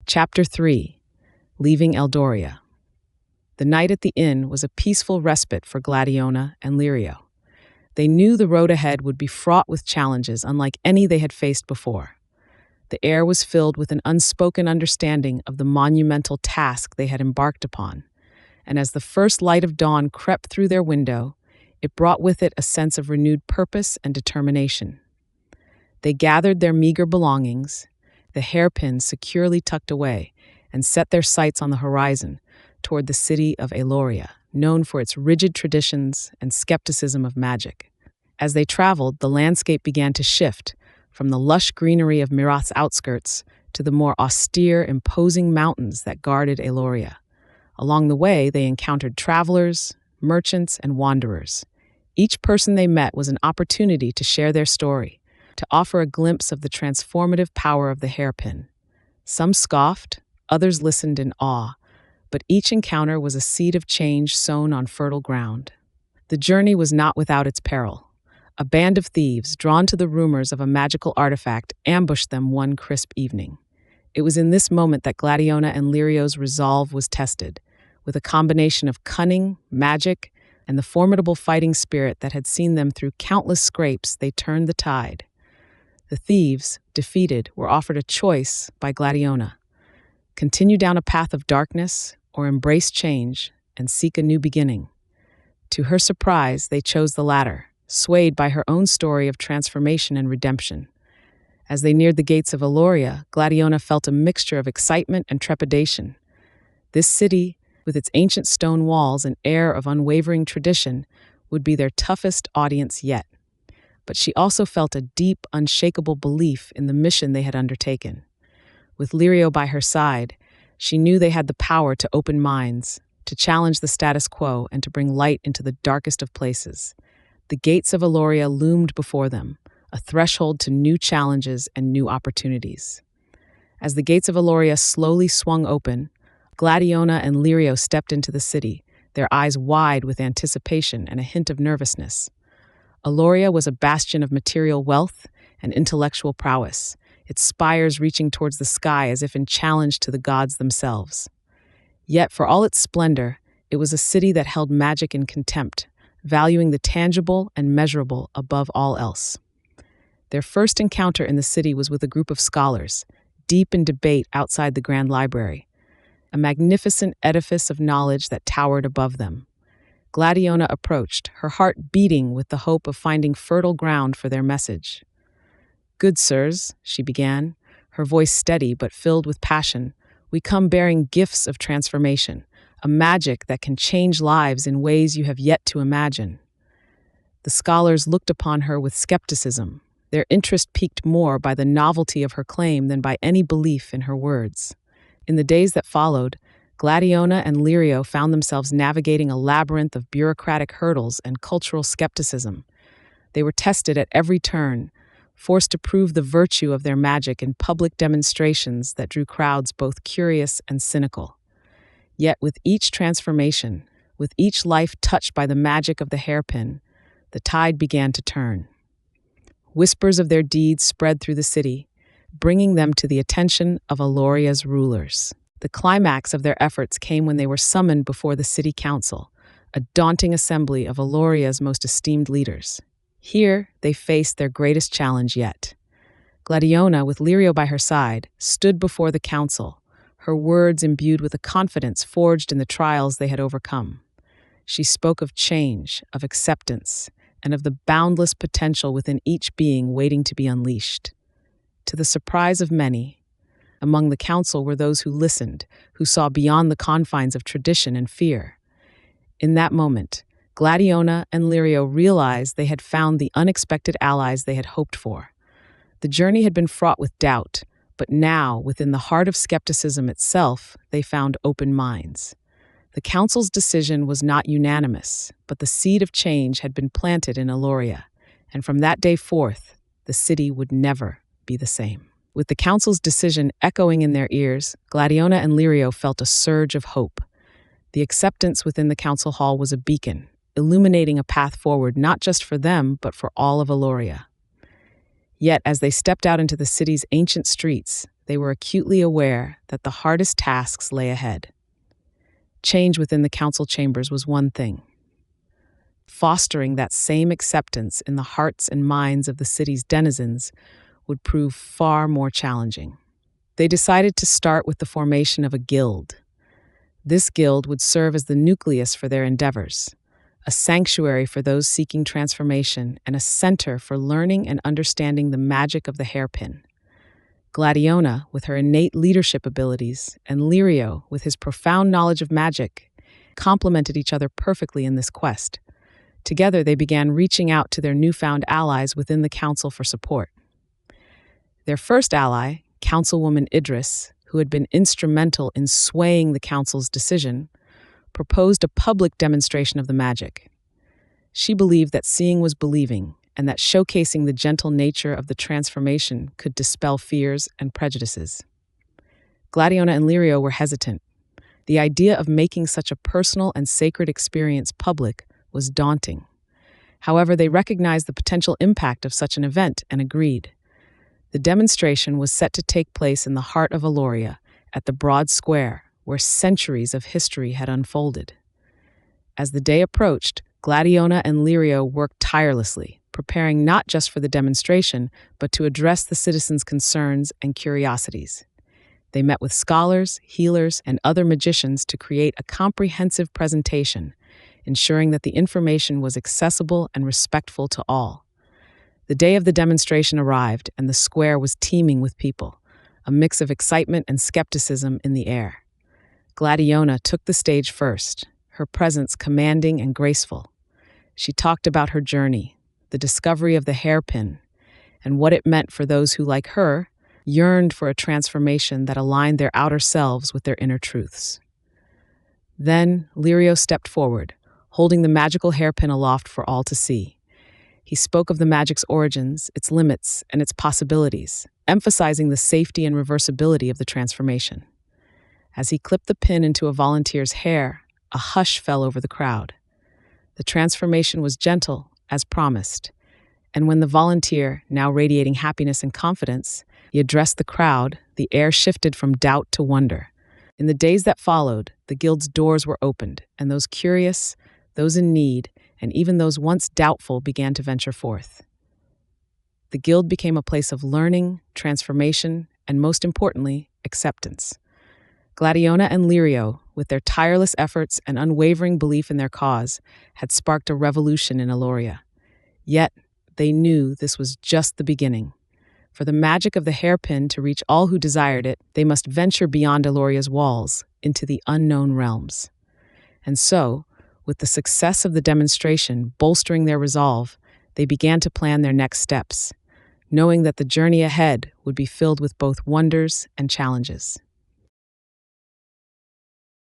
Chapter 3. Leaving Eldoria. The night at the inn was a peaceful respite for Gladiona and Lirio. They knew the road ahead would be fraught with challenges unlike any they had faced before. The air was filled with an unspoken understanding of the monumental task they had embarked upon, and as the first light of dawn crept through their window, it brought with it a sense of renewed purpose and determination. They gathered their meager belongings, the hairpins securely tucked away, and set their sights on the horizon toward the city of Eldoria, known for its rigid traditions and skepticism of magic. As they traveled, the landscape began to shift from the lush greenery of Mirath's outskirts to the more austere, imposing mountains that guarded Eldoria. Along the way, they encountered travelers, merchants, and wanderers. Each person they met was an opportunity to share their story, to offer a glimpse of the transformative power of the hairpin. Some scoffed, others listened in awe, but each encounter was a seed of change sown on fertile ground. The journey was not without its peril. A band of thieves, drawn to the rumors of a magical artifact, ambushed them one crisp evening. It was in this moment that Gladiona and Lirio's resolve was tested. With a combination of cunning, magic, and the formidable fighting spirit that had seen them through countless scrapes, they turned the tide. The thieves, defeated, were offered a choice by Gladiona: continue down a path of darkness or embrace change and seek a new beginning. To her surprise, they chose the latter, swayed by her own story of transformation and redemption. As they neared the gates of Eldoria, Gladiona felt a mixture of excitement and trepidation. This city, with its ancient stone walls and air of unwavering tradition, would be their toughest audience yet. But she also felt a deep, unshakable belief in the mission they had undertaken. With Lirio by her side, she knew they had the power to open minds, to challenge the status quo, and to bring light into the darkest of places. The gates of Eldoria loomed before them, a threshold to new challenges and new opportunities. As the gates of Eldoria slowly swung open, Gladiona and Lirio stepped into the city, their eyes wide with anticipation and a hint of nervousness. Eldoria was a bastion of material wealth and intellectual prowess, its spires reaching towards the sky as if in challenge to the gods themselves. Yet, for all its splendor, it was a city that held magic in contempt, valuing the tangible and measurable above all else. Their first encounter in the city was with a group of scholars, deep in debate outside the Grand Library, a magnificent edifice of knowledge that towered above them. Gladiona approached, her heart beating with the hope of finding fertile ground for their message. "Good sirs," she began, her voice steady but filled with passion, "we come bearing gifts of transformation, a magic that can change lives in ways you have yet to imagine." The scholars looked upon her with skepticism, their interest piqued more by the novelty of her claim than by any belief in her words. In the days that followed, Gladiona and Lirio found themselves navigating a labyrinth of bureaucratic hurdles and cultural skepticism. They were tested at every turn, forced to prove the virtue of their magic in public demonstrations that drew crowds both curious and cynical. Yet with each transformation, with each life touched by the magic of the hairpin, the tide began to turn. Whispers of their deeds spread through the city, bringing them to the attention of Eldoria's rulers. The climax of their efforts came when they were summoned before the city council, a daunting assembly of Eldoria's most esteemed leaders. Here, they faced their greatest challenge yet. Gladiona, with Lirio by her side, stood before the council, her words imbued with a confidence forged in the trials they had overcome. She spoke of change, of acceptance, and of the boundless potential within each being waiting to be unleashed. To the surprise of many, among the council were those who listened, who saw beyond the confines of tradition and fear. In that moment, Gladiona and Lirio realized they had found the unexpected allies they had hoped for. The journey had been fraught with doubt, but now, within the heart of skepticism itself, they found open minds. The council's decision was not unanimous, but the seed of change had been planted in Eldoria, and from that day forth, the city would never be the same. With the council's decision echoing in their ears, Gladiona and Lirio felt a surge of hope. The acceptance within the council hall was a beacon, illuminating a path forward not just for them, but for all of Eldoria. Yet, as they stepped out into the city's ancient streets, they were acutely aware that the hardest tasks lay ahead. Change within the council chambers was one thing. Fostering that same acceptance in the hearts and minds of the city's denizens would prove far more challenging. They decided to start with the formation of a guild. This guild would serve as the nucleus for their endeavors, a sanctuary for those seeking transformation and a center for learning and understanding the magic of the hairpin. Gladiona, with her innate leadership abilities, and Lirio, with his profound knowledge of magic, complemented each other perfectly in this quest. Together, they began reaching out to their newfound allies within the council for support. Their first ally, Councilwoman Idris, who had been instrumental in swaying the council's decision, proposed a public demonstration of the magic. She believed that seeing was believing, and that showcasing the gentle nature of the transformation could dispel fears and prejudices. Gladiona and Lirio were hesitant. The idea of making such a personal and sacred experience public was daunting. However, they recognized the potential impact of such an event and agreed. The demonstration was set to take place in the heart of Eldoria, at the broad square where centuries of history had unfolded. As the day approached, Gladiona and Lirio worked tirelessly, preparing not just for the demonstration, but to address the citizens' concerns and curiosities. They met with scholars, healers, and other magicians to create a comprehensive presentation, ensuring that the information was accessible and respectful to all. The day of the demonstration arrived, and the square was teeming with people, a mix of excitement and skepticism in the air. Gladiona took the stage first, her presence commanding and graceful. She talked about her journey, the discovery of the hairpin, and what it meant for those who, like her, yearned for a transformation that aligned their outer selves with their inner truths. Then Lirio stepped forward, holding the magical hairpin aloft for all to see. He spoke of the magic's origins, its limits, and its possibilities, emphasizing the safety and reversibility of the transformation. As he clipped the pin into a volunteer's hair, a hush fell over the crowd. The transformation was gentle, as promised, and when the volunteer, now radiating happiness and confidence, he addressed the crowd, the air shifted from doubt to wonder. In the days that followed, the guild's doors were opened, and those curious, those in need, and even those once doubtful began to venture forth. The guild became a place of learning, transformation, and most importantly, acceptance. Gladiona and Lirio, with their tireless efforts and unwavering belief in their cause, had sparked a revolution in Eldoria. Yet, they knew this was just the beginning. For the magic of the hairpin to reach all who desired it, they must venture beyond Eldoria's walls, into the unknown realms. And so, with the success of the demonstration bolstering their resolve, they began to plan their next steps, knowing that the journey ahead would be filled with both wonders and challenges.